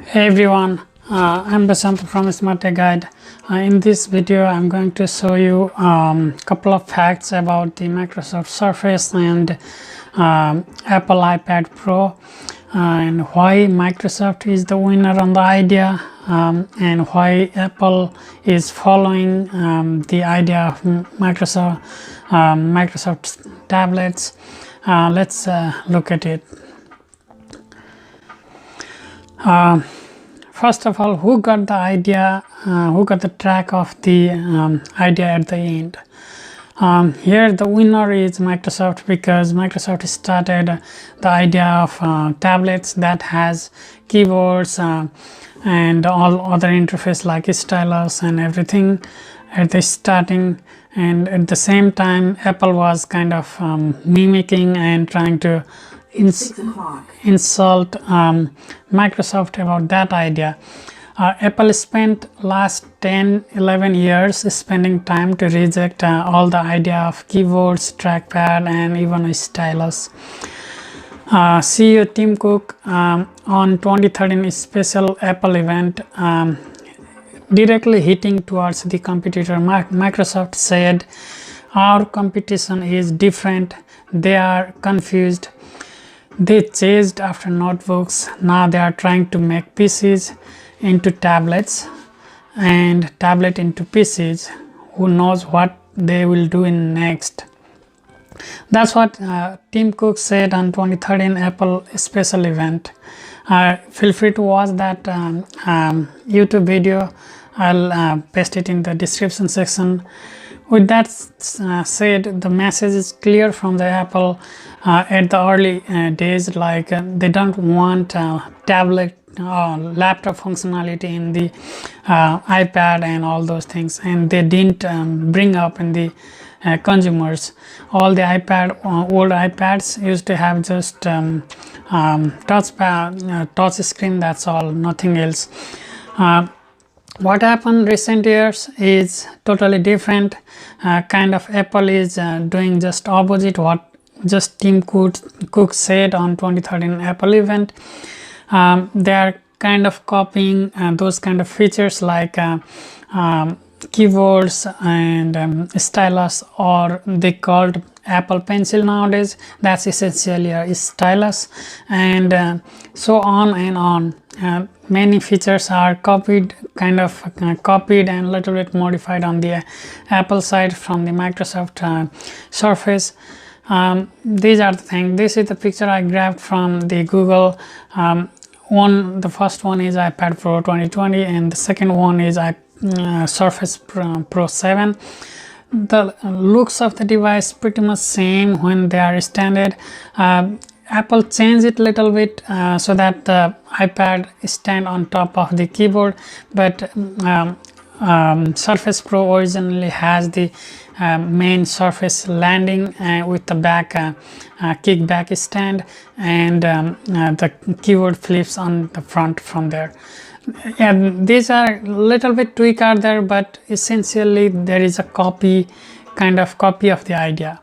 Hey everyone, I'm Basant from Smart Tech Guide. In this video, I'm going to show you couple of facts about the Microsoft Surface and Apple iPad Pro, and why Microsoft is the winner on the idea, and why Apple is following the idea of Microsoft tablets. Let's look at it. First of all, who got the idea, who got the track of the idea at the end? Here the winner is Microsoft, because Microsoft started the idea of tablets that has keyboards and all other interface like stylus and everything at the starting, and at the same time Apple was kind of mimicking and trying to insult Microsoft about that idea. Apple spent last 10-11 years spending time to reject all the idea of keyboards, trackpad and even a stylus. CEO Tim Cook on 2013 special Apple event, directly hitting towards the competitor Microsoft, said, "Our competition is different. They are confused. They chased after notebooks. Now they are trying to make PCs into tablets and tablet into PCs. Who knows what they will do in next?" That's what Tim Cook said on 2013 Apple special event. Feel free to watch that YouTube video. I'll paste it in the description section. With that said, the message is clear from the Apple at the early days, like they don't want tablet laptop functionality in the iPad and all those things, and they didn't bring up in the consumers. All the old iPads used to have just touch screen, that's all, nothing else. What happened recent years is totally different. Kind of Apple is doing just opposite what just Tim Cook said on 2013 Apple event. They are kind of copying those kind of features like keyboards and stylus, or they called Apple Pencil nowadays. That's essentially a stylus, and so on and on. Many features are copied and a little bit modified on the Apple side from the Microsoft Surface. These are the things. This is the picture I grabbed from the Google. The first one is iPad Pro 2020 and the second one is Surface Pro 7. The looks of the device pretty much same when they are standard. Apple changed it a little bit so that the iPad stand on top of the keyboard, but Surface Pro originally has the main Surface landing with the back kickback stand, and the keyboard flips on the front from there. And these are little bit tweak are there, but essentially there is a copy of the idea.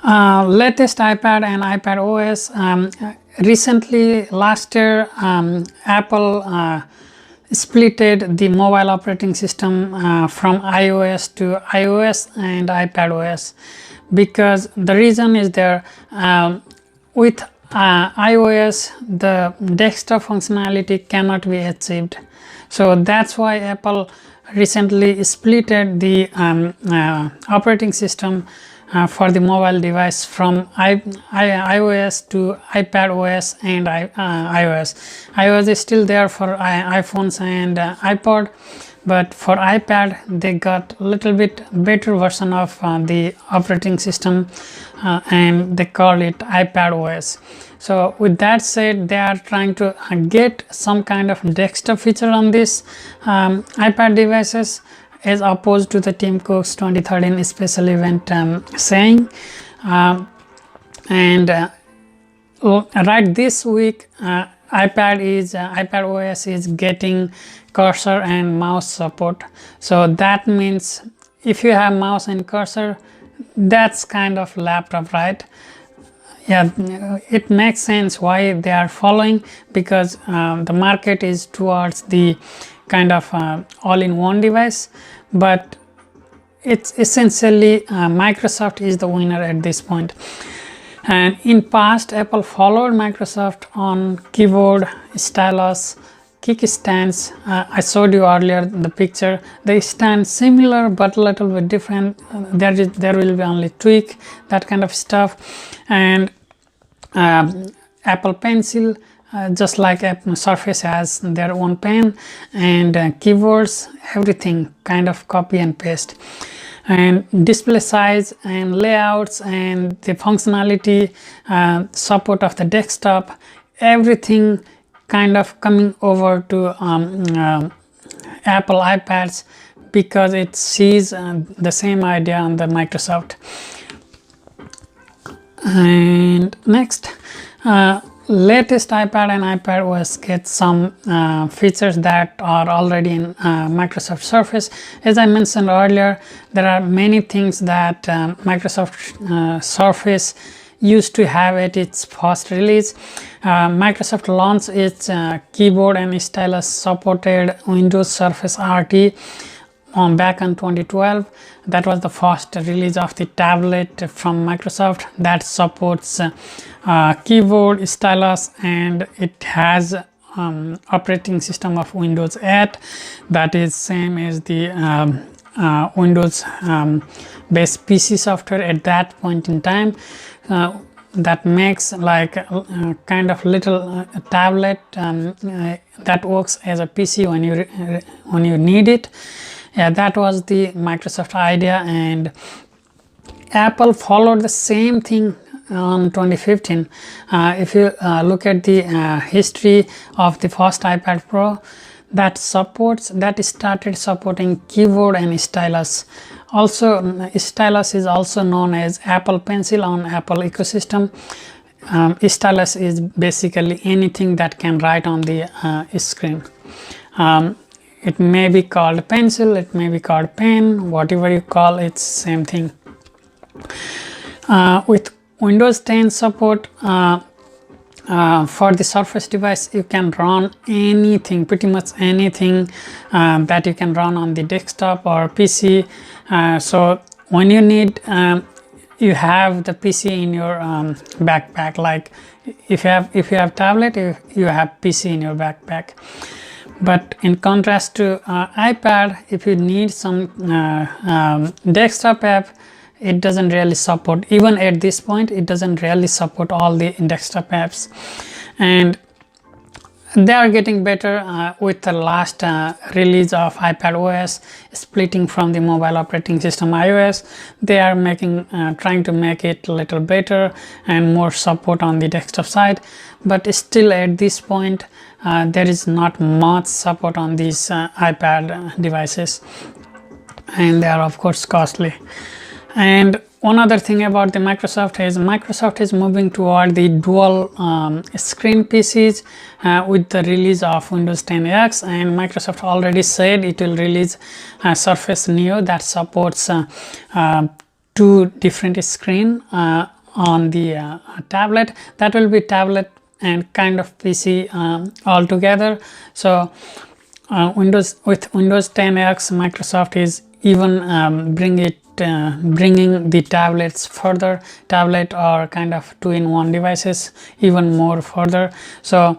Latest iPad and iPad OS. Recently, last year, Apple splitted the mobile operating system from iOS to iOS and iPad OS, because the reason is there. With iOS, the desktop functionality cannot be achieved, so that's why Apple recently splitted the operating system for the mobile device from iOS to iPad OS and iOS. iOS is still there for iPhones and iPod, but for iPad they got a little bit better version of the operating system and they call it iPad OS. So with that said, they are trying to get some kind of desktop feature on this iPad devices, as opposed to the Tim Cook's 2013 special event saying. Right this week, iPad OS is getting cursor and mouse support. So that means if you have mouse and cursor, that's kind of laptop, right? Yeah, it makes sense why they are following, because the market is towards the kind of all-in-one device, but it's essentially Microsoft is the winner at this point. And in past, Apple followed Microsoft on keyboard, stylus, kickstands. I showed you earlier the picture. They stand similar but a little bit different. There will be only tweak, that kind of stuff. And Apple Pencil, just like Surface has their own pen, and keyboards, everything kind of copy and paste. And display size and layouts and the functionality, support of the desktop, everything kind of coming over to Apple iPads, because it sees the same idea on the Microsoft. And next, latest iPad and iPadOS get some features that are already in Microsoft Surface. As I mentioned earlier, there are many things that Microsoft Surface used to have at its first release. Microsoft launched its keyboard and stylus supported Windows Surface RT back in 2012. That was the first release of the tablet from Microsoft that supports keyboard, stylus, and it has operating system of Windows 8 that is same as the Windows based PC software at that point in time. That makes like kind of little tablet that works as a PC when you need it. Yeah, that was the Microsoft idea, and Apple followed the same thing on 2015. If you look at the history of the first iPad Pro, that started supporting keyboard and stylus. Also, stylus is also known as Apple Pencil on Apple ecosystem. Stylus is basically anything that can write on the screen. It may be called pencil, it may be called pen, whatever you call it, same thing. With Windows 10 support for the Surface device, you can run anything, pretty much anything that you can run on the desktop or PC. So when you need, you have the PC in your backpack. Like if you have tablet, you have PC in your backpack. But in contrast to iPad, if you need some desktop app, it doesn't really support. Even at this point, it doesn't really support all the desktop apps, and they are getting better with the last release of iPadOS, splitting from the mobile operating system iOS. They are trying to make it a little better and more support on the desktop side, but still at this point there is not much support on these iPad devices, and they are of course costly. And one other thing about the Microsoft is moving toward the dual screen PCs with the release of Windows 10X, and Microsoft already said it will release Surface Neo that supports two different screen on the tablet. That will be tablet and kind of PC all together. So with Windows 10X, Microsoft is even bringing the tablets further, tablet or kind of two-in-one devices even more further. So,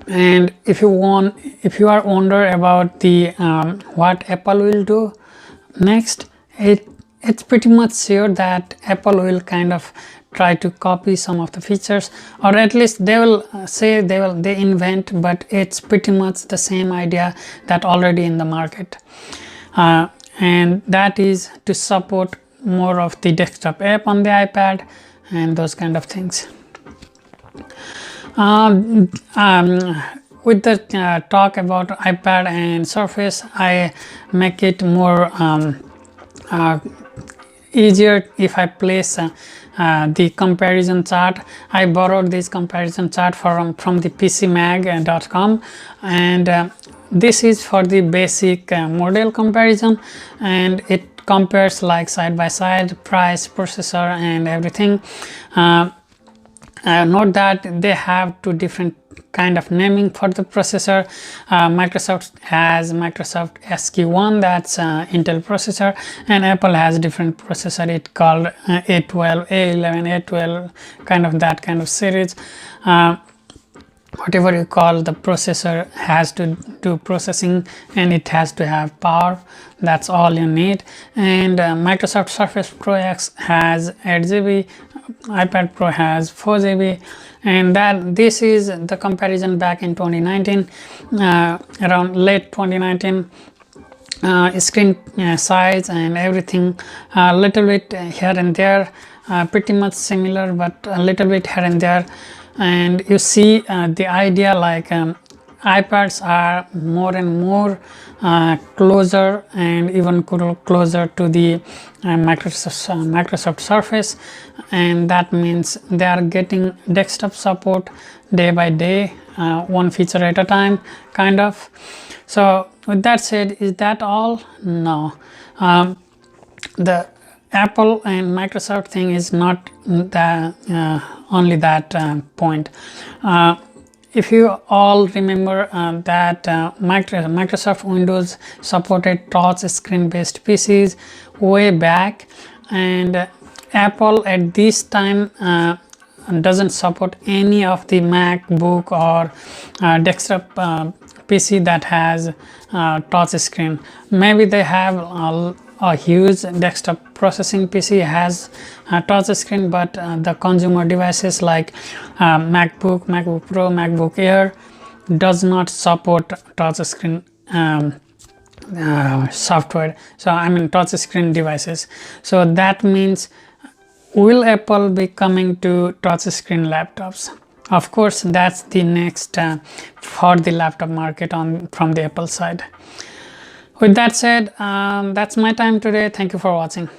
and if you are wonder about the what Apple will do next, it's pretty much sure that Apple will kind of try to copy some of the features, or at least they will say they invent, but it's pretty much the same idea that already in the market, and that is to support more of the desktop app on the iPad and those kind of things. With the talk about iPad and Surface, I make it more easier if I place the comparison chart. I borrowed this comparison chart from the PCMag.com, and this is for the basic model comparison, and it compares like side by side price, processor and everything. Note that they have two different kind of naming for the processor. Microsoft has Microsoft SQ1, that's Intel processor, and Apple has different processor, it called A12, A11, A12, kind of that kind of series. Whatever you call, the processor has to do processing and it has to have power. That's all you need. And Microsoft Surface Pro X has 8 GB, iPad Pro has 4 GB, and that this is the comparison back in 2019, around late 2019. Screen size and everything a little bit here and there, pretty much similar, but a little bit here and there. And you see the idea, like iPads are more and more closer and even closer to the Microsoft Surface, and that means they are getting desktop support day by day, one feature at a time, kind of. So with that said, is that all? No. The Apple and Microsoft thing is not the only that point. If you all remember that Microsoft Windows supported touch screen based PCs way back, and Apple at this time doesn't support any of the MacBook or desktop PC that has touch screen. Maybe they have a huge desktop processing PC has a touch screen, but the consumer devices like MacBook, MacBook Pro, MacBook Air does not support touch screen software. So I mean touch screen devices. So that means, will Apple be coming to touch screen laptops? Of course, that's the next for the laptop market from the Apple side. With that said, that's my time today. Thank you for watching.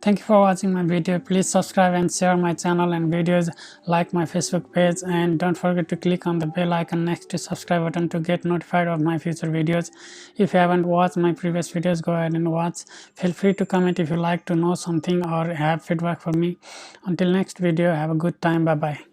Thank you for watching my video. Please subscribe and share my channel and videos, like my Facebook page, and don't forget to click on the bell icon next to subscribe button to get notified of my future videos. If you haven't watched my previous videos, go ahead and watch. Feel free to comment if you like to know something or have feedback for me. Until next video, have a good time. Bye bye.